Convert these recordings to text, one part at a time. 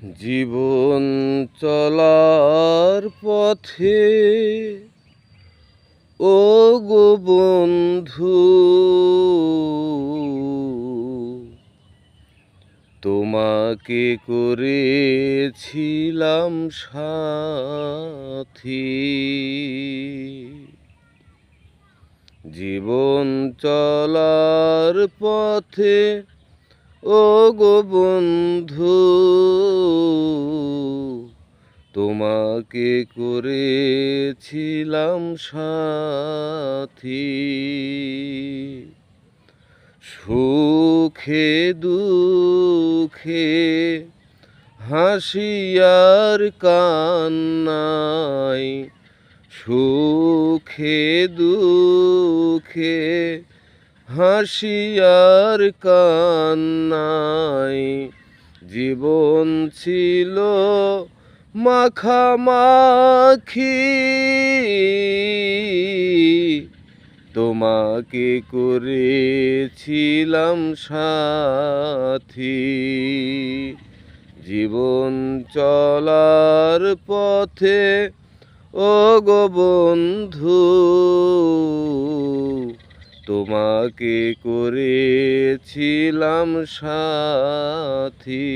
জীবন চলার পথে ও গো বন্ধু, তোমাকে করেছিলাম সাথী। জীবন চলার পথে ও গো বন্ধু, তোমাকে করেছিলাম সাথী। সুখে দুঃখে হাসি আর কান্নায়, সুখে দুঃখে হাসি আর কান্নায়, জীবন ছিল মাখামাখি। তোমাকে করেছিলাম সাথী। জীবন চলার পথে ও গো বন্ধু, তোমাকে করেছিলাম সাথী।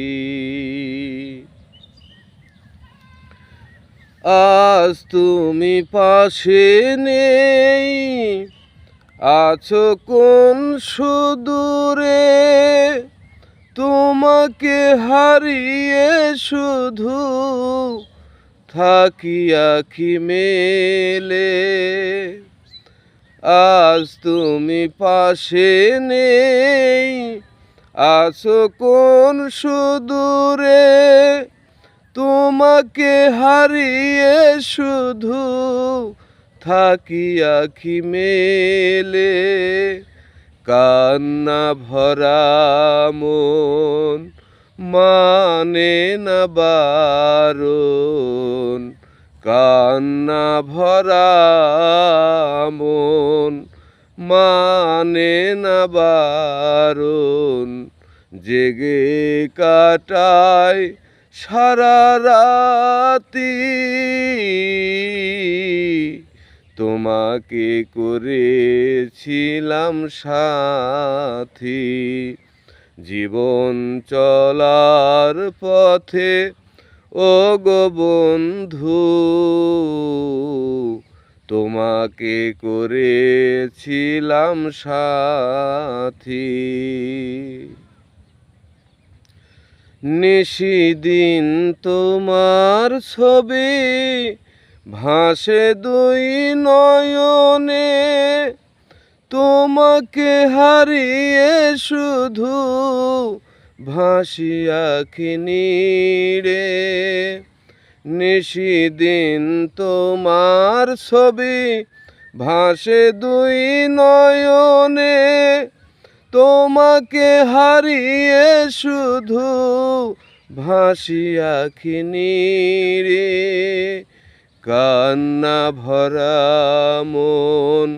আজ তুমি পাশে নেই, আছো কোন সুদূরে, তোমাকে হারিয়ে শুধু থাকি আঁখি মেলে। আজ তুমি পাশে নেই, আছো কোন সুদূরে, তোমাকে হারিয়ে শুধু থাকি আঁখি মেলে। কান্না ভরা মন মানে না বারণ, কান্না ভরা মন মানে না বারণ, জেগে কাটায় সারা রাতি। তোমাকে করেছিলাম সাথী। জীবন চলার পথে ও গো বন্ধু, তোমাকে করেছিলাম সাথী। নিশিদিন তোমার ছবি ভাসে দুই নয়নে, তোমাকে হারিয়ে শুধু ভাসি আঁখি নীড়ে। নিশিদিন তোমার ছবি ভাসে দুই নয়নে, তোমাকে হারিয়ে শুধু ভাসি আঁখি নীড়ে। কান্না ভরা মন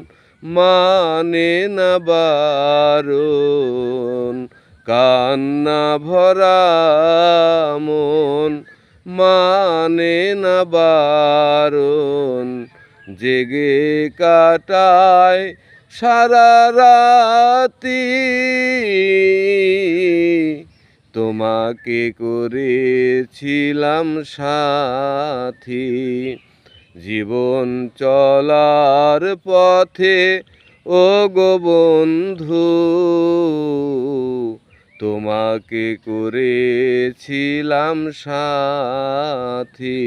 মানে না বারণ, কান্না ভরা মন মানে না বারণ, জেগে কাটায় সারা রাতি। তোমাকে করেছিলাম সাথী। জীবন চলার পথে ও গো বন্ধু, তোমাকে করেছিলাম সাথী।